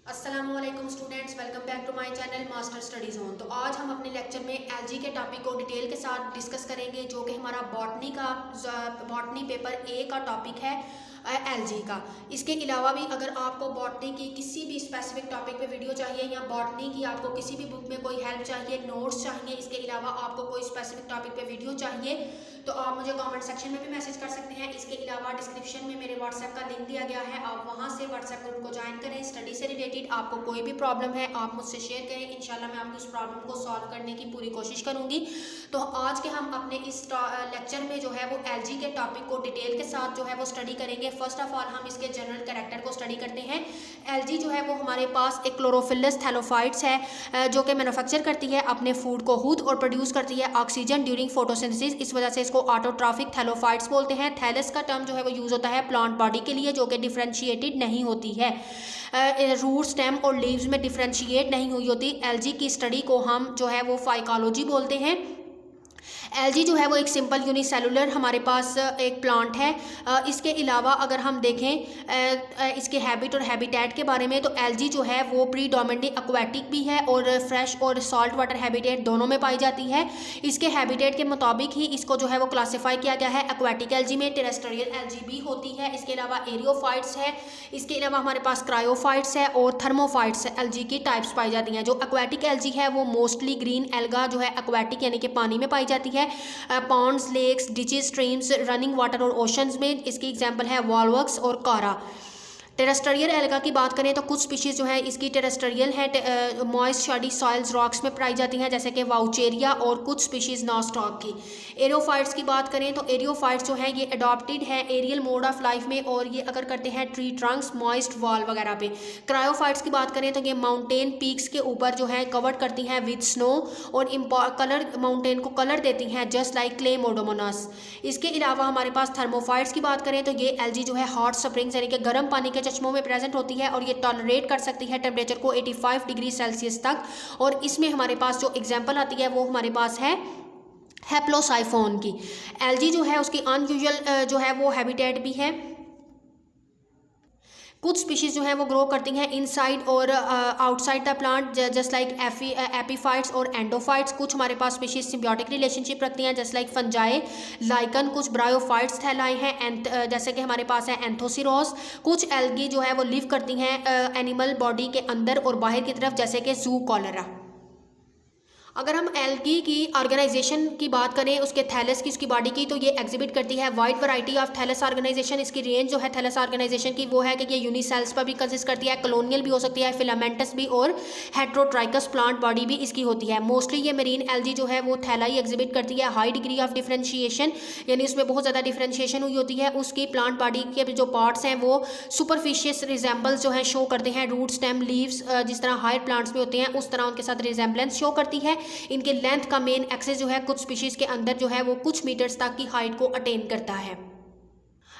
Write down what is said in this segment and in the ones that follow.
अस्सलामुअलैकुम students, welcome back to my channel Master Study Zone. तो आज हम अपने लेक्चर में एलजी के टॉपिक को डिटेल के साथ डिस्कस करेंगे, जो कि हमारा बॉटनी पेपर ए का टॉपिक है एलजी का। इसके अलावा भी अगर आपको बॉटनी की किसी भी स्पेसिफिक टॉपिक पे वीडियो चाहिए या बॉटनी की आपको किसी भी बुक में कोई हेल्प चाहिए, नोट्स चाहिए, इसके अलावा आपको कोई स्पेसिफिक टॉपिक पे वीडियो चाहिए तो आप मुझे कमेंट सेक्शन में भी मैसेज कर सकते हैं। इसके अलावा डिस्क्रिप्शन में मेरे व्हाट्सएप का लिंक दिया गया है, आप वहां से व्हाट्सएप ग्रुप को ज्वाइन करें। स्टडी से रिलेटेड आपको कोई भी प्रॉब्लम है आप मुझसे शेयर करें, इंशाल्लाह मैं आपकी उस प्रॉब्लम को सॉल्व करने की पूरी कोशिश करूंगी। तो आज के हम अपने इस लेक्चर में जो है वो एलजी के टॉपिक को डिटेल के साथ जो है वो स्टडी करेंगे। फर्स्ट ऑफ ऑल हम इसके जनरल कैरेक्टर को स्टडी करते हैं। एलजी जो है वो हमारे पास एक क्लोरोफिलस थैलोफाइट्स है जो कि मैन्युफैक्चर करती है अपने फूड को खुद और प्रोड्यूस करती है ऑक्सीजन ड्यूरिंग फोटोसिंथेसिस। इस वजह से इसको ऑटोट्रॉफिक थैलोफाइट्स बोलते हैं। थैलस का टर्म जो है वो यूज होता है प्लांट बॉडी के लिए, जो कि डिफरेंशिएटेड नहीं होती है। रूट, स्टेम और लीव्स में डिफरेंशिएट नहीं हुई होती। एलजी की स्टडी को हम जो है वो फाइकोलॉजी बोलते हैं। एलजी जो है वो एक सिंपल यूनिसेलुलर हमारे पास एक प्लांट है। इसके अलावा अगर हम देखें इसके हैबिट और हैबिटेट के बारे में, तो एलजी जो है वो प्रीडोमिनेटली एक्वाटिक भी है और फ्रेश और सॉल्ट वाटर हैबिटेट दोनों में पाई जाती है। इसके हैबिटेट के मुताबिक ही इसको जो है वो क्लासीफाई किया गया है। एक्वाटिक एलजी में टेरेस्ट्रियल एलजी भी होती है। इसके अलावा एरियोफाइट्स है, इसके अलावा हमारे पास क्रायोफाइट्स है और थर्मोफाइट्स एलजी की टाइप्स पाई जाती हैं। जो एक्वाटिक एलजी है वो मोस्टली ग्रीन एल्गा जो है एक्वाटिक यानी कि पानी में पाई जाती है। Ponds, lakes, ditches, streams, running water और ओशंस में इसकी एग्जांपल है वॉल्वक्स और कारा। टेरेस्ट्रियल एल्गा की बात करें तो कुछ स्पीशीज़ जो है इसकी टेरेस्ट्रियल है, मॉइस्ट शाडी सॉइल्स रॉक्स में पाई जाती हैं, जैसे कि वाउचेरिया, और कुछ स्पीशीज़ नॉस्टॉक की। एरियोफाइट्स की बात करें तो एरियोफाइट्स जो है ये अडॉप्टेड है एरियल मोड ऑफ लाइफ में, और ये अगर करते हैं ट्री ट्रंक्स, मॉइस्ट वॉल वगैरह पे। क्रायोफाइट्स की बात करें तो ये माउंटेन पीक्स के ऊपर जो है कवर्ड करती हैं विद स्नो और कलर माउंटेन को कलर देती हैं जस्ट लाइक क्ले मोडोमोनास। इसके अलावा हमारे पास थर्मोफाइट्स की बात करें तो ये एलजी जो है हॉट स्प्रिंग्स यानी कि गर्म पानी के चश्मों में प्रेजेंट होती है, और ये टॉलरेट कर सकती है टेम्परेचर को 85 डिग्री सेल्सियस तक। और इसमें हमारे पास जो एग्जांपल आती है वो हमारे पास है हेप्लोसाइफोन की। एलजी जो है उसकी अनयूजुअल जो है वो हैबिटेट भी है। कुछ स्पीशीज़ जो है वो ग्रो करती हैं इनसाइड और outside the plant just like epiphytes और एंडोफाइट्स। कुछ हमारे पास स्पीशीज़ सिम्बियोटिक रिलेशनशिप रखती हैं जस्ट लाइक फंजाई, लाइकन। कुछ ब्रायोफाइट्स थैलाई हैं जैसे कि हमारे पास है एंथोसिरोस। कुछ एल्गी जो है वो लिव करती हैं एनिमल बॉडी के अंदर और बाहर की तरफ, जैसे कि जू कॉलरा। अगर हम एल्गी की ऑर्गेनाइजेशन की बात करें, उसके थैलस की, उसकी बॉडी की, तो ये एग्जिबिट करती है wide variety of thallus organisation. इसकी रेंज जो है थैलस ऑर्गेनाइजेशन की वो है कि ये यूनिसेल्स पर भी कंसिस्ट करती है, कॉलोनियल भी हो सकती है, फिलामेंटस भी, और हेट्रोट्राइकस प्लांट बॉडी भी इसकी होती है। मोस्टली ये मरीन एल्गी जो है वो थैलाई एग्जिबिट करती है। हाई डिग्री ऑफ डिफरेंशिएशन यानी उसमें बहुत ज़्यादा डिफरेंशिएशन हुई होती है। उसकी प्लांट बॉडी के जो पार्ट्स हैं वो सुपरफिशियस रिजेंबल्स जो है शो करते हैं रूट, स्टेम, लीव्स जिस तरह हायर प्लांट्स में होते हैं उस तरह उनके साथ रिजेंबलेंस शो करती है। इनके लेंथ का मेन एक्सेस जो है कुछ स्पीशीज के अंदर जो है वो कुछ मीटर्स तक की हाइट को अटेन करता है।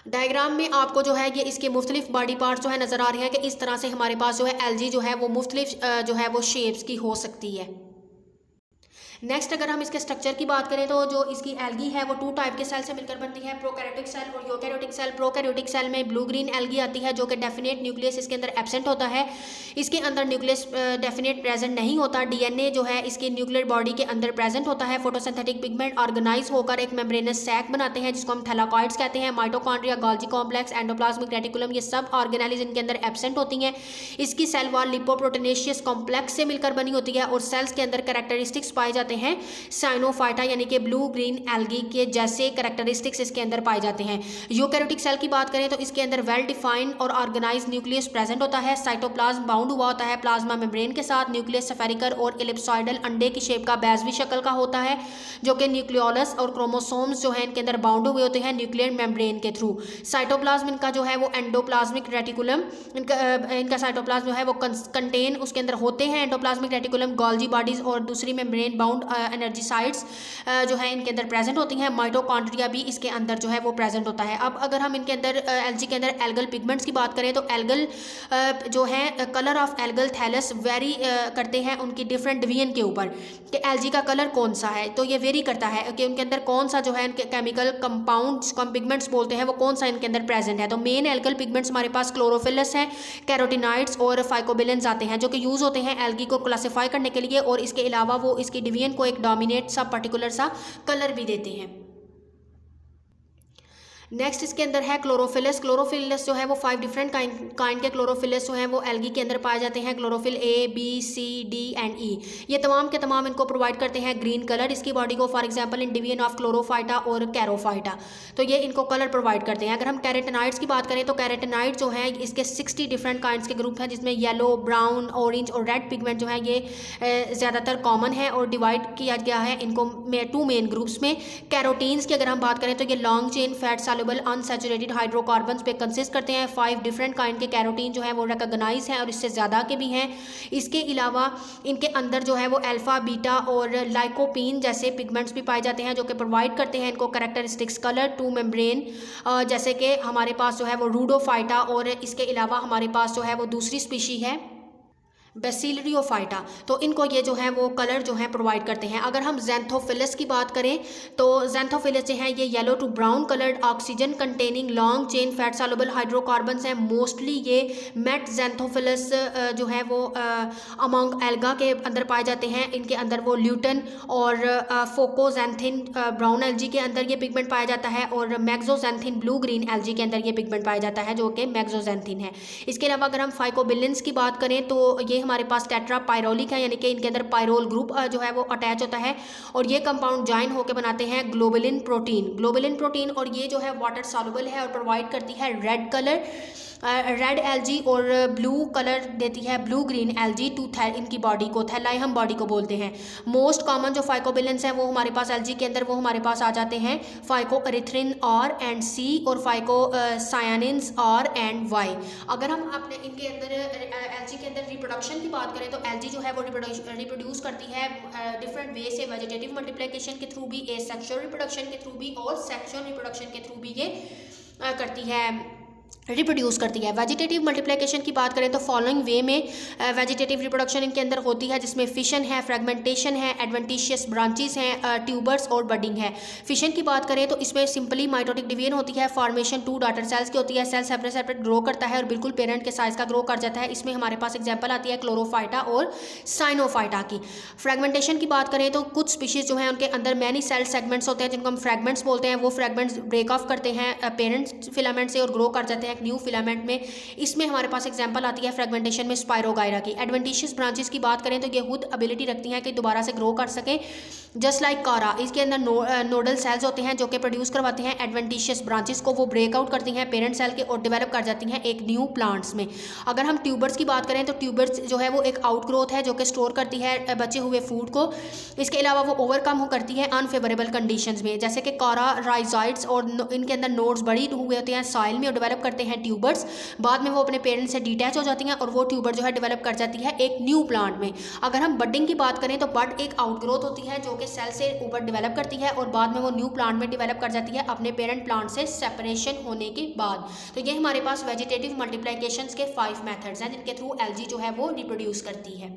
डायग्राम में आपको जो है ये इसके मुख्तलिफ बॉडी पार्ट्स जो है नजर आ रहे हैं कि इस तरह से हमारे पास जो है एलजी जो है वो मुख्तलिफ जो है वो शेप्स की हो सकती है। नेक्स्ट अगर हम इसके स्ट्रक्चर की बात करें तो जो इसकी एल्गी है वो टू टाइप के सेल से मिलकर बनती है, प्रोकैरियोटिक सेल और यूकैरियोटिक सेल। प्रोकैरियोटिक सेल में ब्लू ग्रीन एल्गी आती है जो कि डेफिनेट न्यूक्लियस इसके अंदर एब्सेंट होता है। इसके अंदर न्यूक्लियस डेफिनेट प्रेजेंट नहीं होता। डीएनए जो है इसकी न्यूक्लियर बॉडी के अंदर प्रेजेंट होता है। फोटोसिंथेटिक पिगमेंट ऑर्गेनाइज होकर एक मेम्ब्रेनस सैक बनाते हैं जिसको हम थैलाकॉइड्स कहते हैं। Mitochondria, Golgi complex, endoplasmic reticulum, ये सब ऑर्गेनेलिज इनके अंदर एब्सेंट होती हैं। इसकी सेल वॉल लिपोप्रोटीनेशियस कॉम्प्लेक्स से मिलकर बनी होती है और सेल्स के अंदर कैरेक्टरिस्टिक्स पाए जाते हैं साइनोफाइटा यानी कि ब्लू ग्रीन एल्गी के जैसे कैरेक्टरिस्टिक्स इसके अंदर पाए जाते हैं। यूकैरियोटिक सेल की बात करें तो इसके अंदर वेल डिफाइंड और ऑर्गेनाइज न्यूक्लियस प्रेजेंट होता है। साइटोप्लाज्म बाउंड हुआ होता है प्लाज्मा मेम्ब्रेन के साथ। न्यूक्लियस स्फेरिकल और एलिप्सॉइडल अंडे की शेप का बेजवी शक्ल का होता है, जो कि न्यूक्लियोलस और क्रोमोसोम्स जो है इनके अंदर बाउंड हुए होते हैं न्यूक्लियर मेम्ब्रेन के थ्रू। साइटोप्लाज्म इनका जो है वो एंडोप्लाज्मिक रेटिकुलम, इनका साइटोप्लाज्म जो है वो कंटेन उसके अंदर होते हैं एंडोप्लाज्मिक रेटिकुलम, गोल्जी बॉडीज और दूसरी मेम्ब्रेन बाउंड कंपाउंड एनर्जीसाइड्स जो है इनके अंदर प्रेजेंट होती हैं। माइटोकॉन्ड्रिया भी इसके अंदर जो है वो प्रेजेंट होता है। अब अगर हम इनके अंदर एल्गी के अंदर एल्गल पिगमेंट्स की बात करें तो एल्गल जो है colour of algal thallus vary करते हैं उनकी डिफरेंट डिवीजन के ऊपर कि एल्गी का कलर कौन सा है। तो ये वेरी करता है कि उनके अंदर कौन सा जो है इनके केमिकल कंपाउंड्स पिगमेंट्स बोलते हैं वो कौन सा इनके अंदर प्रेजेंट है। तो मेन एल्गल पिगमेंट्स हमारे पास क्लोरोफिलस हैं, कैरोटिनाइड्स और फाइकोबिलेंस आते हैं जो कि यूज़ होते हैं एल्गी को क्लासिफाई करने के लिए, और इसके अलावा वो इसकी डिवीजन को एक डोमिनेट सा पर्टिकुलर सा कलर भी देते हैं। नेक्स्ट इसके अंदर है क्लोरोफिलस। क्लोरोफिलस जो है वो 5 डिफरेंट काइंड के क्लोरोफिलस जो हैं वो एल्गी के अंदर पाए जाते हैं। Chlorophyll A, B, C, D and E, ये तमाम के तमाम इनको प्रोवाइड करते हैं ग्रीन कलर इसकी बॉडी को। For example in division of chlorophyta और कैरोफाइटा, तो ये इनको कलर प्रोवाइड करते हैं। अगर हम कैरेटिनाइड्स की बात करें तो कैरेटिनाइड जो है इसके 60 डिफरेंट काइंड्स के ग्रुप हैं जिसमें येलो, ब्राउन, ऑरेंज और रेड पिगमेंट जो है ये ज़्यादातर कॉमन है और डिवाइड किया गया है इनको 2 मेन ग्रुप्स में। कैरोटीन्स की अगर हम बात करें तो ये long chain fat unsaturated hydrocarbons पे कंसिस्ट करते हैं। 5 डिफरेंट काइंड के कैरोटीन जो है वो रिकॉग्नाइज हैं और इससे ज़्यादा के भी हैं। इसके अलावा इनके अंदर जो है वो अल्फा, बीटा और लाइकोपीन जैसे पिगमेंट्स भी पाए जाते हैं जो कि प्रोवाइड करते हैं इनको कैरेक्टरिस्टिक्स कलर टू मेम्ब्रेन, जैसे कि हमारे पास जो है वो रूडोफाइटा, और इसके अलावा हमारे पास जो है वो दूसरी स्पीशी है बेसिलियोफाइटा, तो इनको ये जो है वो कलर जो है प्रोवाइड करते हैं। अगर हम ज़ैंथोफिलस की बात करें तो ज़ैंथोफिलस जो है ये yellow to brown coloured oxygen containing long chain fat soluble hydrocarbons हैं। मोस्टली ये मेट ज़ैंथोफिलस जो है वो अमंग एल्गा के अंदर पाए जाते हैं। इनके अंदर वो ल्यूटन और फोकोजैंथिन ब्राउन एल्गी के अंदर ये पिगमेंट पाया जाता है, और मैग्जोजैंथिन ब्लू ग्रीन एल्गी के अंदर ये पिगमेंट पाया जाता है जो कि मैग्जोजैंथिन है। इसके अलावा अगर हम फाइकोबिलेंस की बात करें तो ये हमारे पास टेट्रा पायरोलिक है, यानी कि इनके अंदर पायरोल ग्रुप जो है वो अटैच होता है और ये कंपाउंड ज्वाइन होकर बनाते हैं ग्लोबुलिन प्रोटीन, और ये जो है वाटर सॉल्युबल है और प्रोवाइड करती है रेड कलर, रेड एल्गी और ब्लू कलर देती है ब्लू ग्रीन एल्गी टू इनकी बॉडी को, थैलाई हम बॉडी को बोलते हैं। मोस्ट कॉमन जो फाइकोबिलेंस हैं वो हमारे पास एल्गी के अंदर वो हमारे पास आ जाते हैं फाइको एरिथ्रिन आर एंड सी और फाइको सायानिन्स आर एंड वाई। अगर हम अपने इनके अंदर एल्गी के अंदर रिप्रोडक्शन की बात करें तो एल्गी जो है वो रिप्रोड्यूस करती है डिफरेंट वे से, वेजिटेटिव मल्टीप्लिकेशन के थ्रू भी, एसेक्सुअल रिप्रोडक्शन के थ्रू भी और सेक्सुअल रिप्रोडक्शन के थ्रू भी ये करती है, रिप्रोड्यूस करती है। वेजिटेटिव मल्टीप्लिकेशन की बात करें तो फॉलोइंग वे में वेजिटेटिव रिप्रोडक्शन इनके अंदर होती है, जिसमें फिशन है, फ्रेगमेंटेशन है, एडवेंटिशियस ब्रांचेस हैं, ट्यूबर्स और बडिंग है। फिशन की बात करें तो इसमें सिंपली माइटोटिक डिवीजन होती है, फॉर्मेशन 2 डॉटर सेल्स की होती है, सेल सेपरेट ग्रो करता है और बिल्कुल पेरेंट के साइज का ग्रो कर जाता है। इसमें हमारे पास एग्जाम्पल आती है क्लोरोफाइटा और साइनोफाइटा की। फ्रेगमेंटेशन की बात करें तो कुछ स्पीशीज जो हैं उनके अंदर मैनी सेल सेगमेंट्स होते हैं जिनको हम फ्रेगमेंट्स बोलते हैं। वो फ्रेगमेंट्स ब्रेक ऑफ करते हैं पेरेंट फिलामेंट से और ग्रो कर जाते हैं न्यू फिलामेंट में। इसमें हमारे पास एग्जांपल आती है फ्रेगमेंटेशन में स्पायरोगायरा की। एडवेंटिशियस ब्रांचेस की बात करें तो ये खुद एबिलिटी रखती हैं कि दोबारा से ग्रो कर सकें, जस्ट लाइक कारा। इसके अंदर नोडल सेल्स होते हैं जो कि प्रोड्यूस करवाते हैं एडवेंटिशियस ब्रांचेस को, वो ब्रेकआउट करती हैं पेरेंट सेल के और डेवलप कर जाती हैं एक न्यू प्लांट्स में। अगर हम ट्यूबर्स की बात करें तो ट्यूबर्स जो है वो एक आउटग्रोथ है जो कि स्टोर करती है बचे हुए फूड को। इसके अलावा वो ओवरकम करती है अनफेवरेबल कंडीशंस में, जैसे कि कारा राइजाइड्स, और इनके अंदर नोड्स बड़ी हुए होते हैं सॉइल में और डेवलप करते हैं ट्यूबर्स। बाद में वो अपने पेरेंट्स से डिटैच हो जाती हैं और वो ट्यूबर जो है डेवलप कर जाती है एक न्यू प्लांट में। अगर हम बडिंग की बात करें तो बड एक आउटग्रोथ होती है जो कि सेल से ऊपर डेवलप करती है और बाद में वो न्यू प्लांट में डेवलप कर जाती है अपने पेरेंट प्लांट से सेपरेशन होने के बाद। तो ये हमारे पास वेजिटेटिव मल्टीप्लिकेशंस के 5 मेथड्स हैं जिनके थ्रू एल्गी जो है वो रिप्रोड्यूस करती है।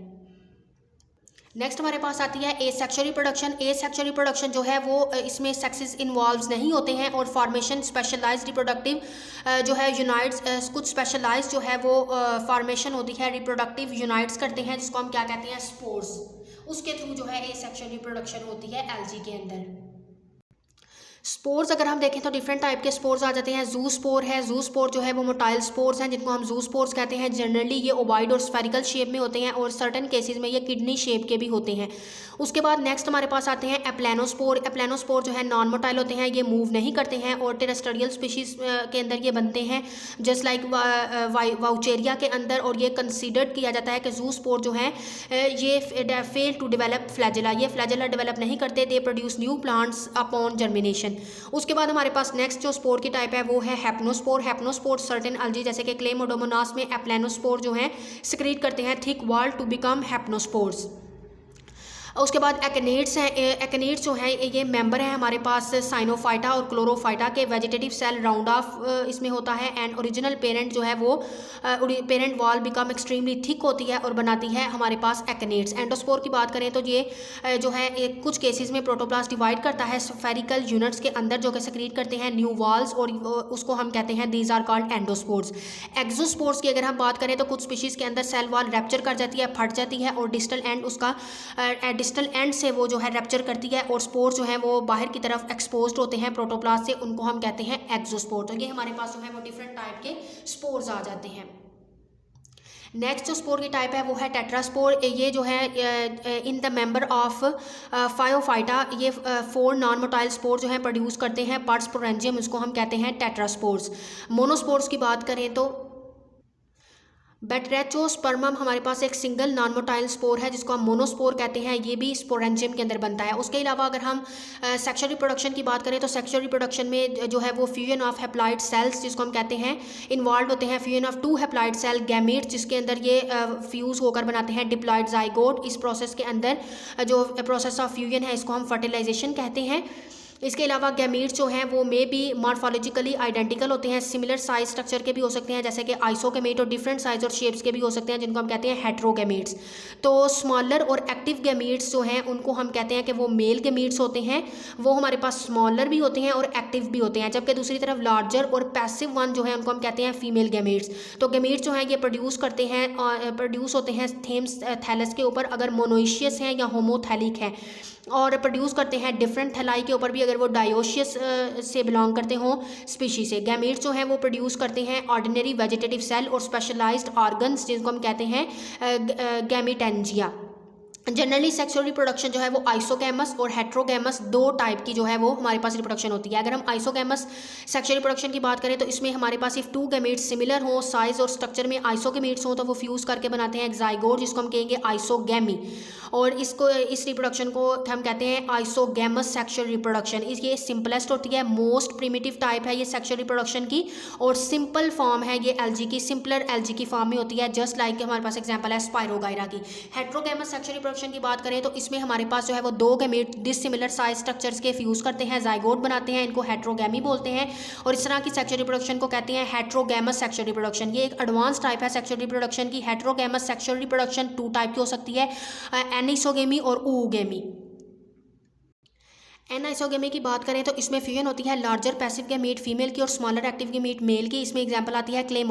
नेक्स्ट हमारे पास आती है एसेक्सुअल रिप्रोडक्शन। एसेक्सुअल रिप्रोडक्शन जो है वो इसमें सेक्सेस इन्वॉल्व्स नहीं होते हैं और फॉर्मेशन स्पेशलाइज्ड रिप्रोडक्टिव जो है यूनाइट्स, कुछ स्पेशलाइज्ड जो है वो फॉर्मेशन होती है रिप्रोडक्टिव यूनाइट्स करते हैं जिसको हम क्या कहते हैं स्पोर्स। उसके थ्रू जो है एसेक्सुअल रिप्रोडक्शन होती है एल्गी के अंदर। स्पोर्स अगर हम देखें तो डिफरेंट टाइप के स्पोर्स आ जाते हैं। जू स्पोर है, जू स्पोर जो है वो मोटाइल स्पोर्स हैं जिनको हम जू स्पोर्स कहते हैं। जनरली ये ओवाइड और स्फेरिकल शेप में होते हैं और सर्टेन केसेस में ये किडनी शेप के भी होते हैं। उसके बाद नेक्स्ट हमारे पास आते हैं एप्लेनोस्पोर। एप्लेनोस्पोर जो है नॉन मोटाइल होते हैं, ये मूव नहीं करते हैं और टेरेस्ट्रियल स्पीशीज़ के अंदर ये बनते हैं जस्ट लाइक वाउचेरिया के अंदर, और ये कंसीडर्ड किया जाता है कि जू स्पोर जो है ये फेल टू डेवलप फ्लैजेला, ये फ्लैजेला डेवलप नहीं करते, they produce new plants upon germination. उसके बाद हमारे पास नेक्स्ट जो स्पोर की टाइप है वो है हेप्नोस्पोर। हेप्नोस्पोर सर्टेन एल्गी जैसे कि क्लेमोडोमोनास में एप्लेनोस्पोर जो है सिक्रीट करते हैं थिक वॉल टू बिकम हेप्नोस्पोर्स। उसके बाद एक्नेट्स हैं। एक्नेट्स जो हैं ये मेंबर हैं हमारे पास साइनोफाइटा और क्लोरोफाइटा के। वेजिटेटिव सेल राउंड ऑफ इसमें होता है। एंड ओरिजिनल पेरेंट जो है वो parent wall become extremely thick होती है और बनाती है हमारे पास एक्नेट्स। एंडोस्पोर की बात करें तो ये जो है कुछ केसेस में प्रोटोप्लास्ट डिवाइड करता है स्फेरिकल यूनिट्स के अंदर जो कि सेक्रीट करते हैं न्यू वॉल्स, और उसको हम कहते हैं दीज आर कॉल्ड एंडोस्पोर्स। एक्सोस्पोर्स की अगर हम बात करें तो कुछ स्पीशीज़ के अंदर सेल वॉल रैप्चर कर जाती है, फट जाती है, और डिस्टल एंड उसका डिस्टल एंड से वो जो है रैप्चर करती है और स्पोर जो है वो बाहर की तरफ एक्सपोज्ड होते हैं प्रोटोप्लास्ट से, उनको हम कहते हैं एक्सोस्पोर। तो ये हमारे पास जो है वो डिफरेंट टाइप के स्पोर्स आ जाते हैं। नेक्स्ट जो स्पोर की टाइप है वो है टेट्रास्पोर। ये जो है इन द मेंबर ऑफ फायोफाइटा ये 4 नॉन मोटाइल स्पोर जो है प्रोड्यूस करते हैं पार्ट स्पोरेंजियम, इसको हम कहते हैं टेट्रास्पोर्स। मोनोस्पोर्स की बात करें तो बैट्रेचोस्पर्मम हमारे पास एक सिंगल नॉन मोटाइल स्पोर है जिसको हम मोनोस्पोर कहते हैं, ये भी स्पोरेंजियम के अंदर बनता है। उसके अलावा अगर हम सेक्सुअल रिप्रोडक्शन की बात करें तो सेक्सुअल रिप्रोडक्शन में जो है वो फ्यूजन ऑफ हैप्लॉइड सेल्स जिसको हम कहते हैं इन्वॉल्व होते हैं। Fusion of 2 haploid cell gametes जिसके अंदर ये फ्यूज़ होकर बनाते हैं डिप्लॉइड जाइगोट। इस प्रोसेस के अंदर जो प्रोसेस ऑफ फ्यूजन है इसको हम फर्टिलाइजेशन कहते हैं। इसके अलावा गैमीट्स जो हैं वो मे बी मॉर्फोलॉजिकली आइडेंटिकल होते हैं, सिमिलर साइज स्ट्रक्चर के भी हो सकते हैं जैसे कि आइसोगैमीट, और डिफरेंट साइज और शेप्स के भी हो सकते हैं जिनको हम कहते हैं हेट्रोगैमीट्स। तो स्मॉलर और एक्टिव गैमीट्स जो हैं उनको हम कहते हैं कि वो मेल गैमीट्स होते हैं, वो हमारे पास स्मॉलर भी होते हैं और एक्टिव भी होते हैं। जबकि दूसरी तरफ लार्जर और पैसिव वन जो है उनको हम कहते हैं फीमेल गैमीट्स। तो गैमीट्स जो हैं ये प्रोड्यूस होते हैं थेम्स थैलस के ऊपर अगर मोनोइशियस हैं या होमोथैलिक हैं, और प्रोड्यूस करते हैं डिफरेंट थैलाई के ऊपर भी अगर वो डायोशियस से बिलोंग करते हों स्पीशी से। गैमीट्स जो हैं वो प्रोड्यूस करते हैं ऑर्डिनरी वेजिटेटिव सेल और स्पेशलाइज्ड ऑर्गन्स जिनको हम कहते हैं गैमीटेंजिया। जनरली सेक्सुअल रिप्रोडक्शन जो है वो आइसोगैमस और हेट्रोगैमस 2 टाइप की जो है वो हमारे पास रिप्रोडक्शन होती है। अगर हम आइसोगैमस सेक्सुअल रिप्रोडक्शन की बात करें तो इसमें हमारे पास सिर्फ 2 गैमीट्स सिमिलर हों साइज और स्ट्रक्चर में, आइसोगैमीट्स हों तो वो फ्यूज़ करके बनाते हैं एक्साइगोट जिसको हम कहेंगे आइसोगैमी, और इस रिप्रोडक्शन को हम कहते हैं आइसोगैमस सेक्सुअल रिप्रोडक्शन। ये सिंपलेस्ट होती है, मोस्ट प्रिमिटिव टाइप है ये सेक्सुअल रिप्रोडक्शन की, और सिंपल फॉर्म है ये एल्जी की, सिंपलर एल्जी की फॉर्म में होती है, जस्ट लाइक हमारे पास एग्जांपल है स्पाइरोगाइरा की। हेट्रोगैमस सेक्सुअल रिप्रोडक्शन की बात करें तो इसमें हमारे पास जो है वो 2 गैमीट डिसिमिलर साइज स्ट्रक्चर्स के फ्यूज करते हैं, जाइगोट बनाते हैं, इनको हेट्रोगैमी बोलते हैं, और इस तरह की सेक्सुअल रिप्रोडक्शन को कहते हैं हेट्रोगैमस सेक्सुअल रिप्रोडक्शन। ये एक एडवांस टाइप है सेक्सुअल रिप्रोडक्शन की। हेट्रोगैमस सेक्सुअल रिप्रोडक्शन 2 टाइप की हो सकती है, एनिसोगेमी और ooगेमी। एनाइसोगेमी की बात करें तो इसमें फ्यूजन होती है लार्जर पैसिव गैमीट फीमेल की और स्मॉलर एक्टिव गैमीट मेल की। इसमें एग्जांपल आती है क्ले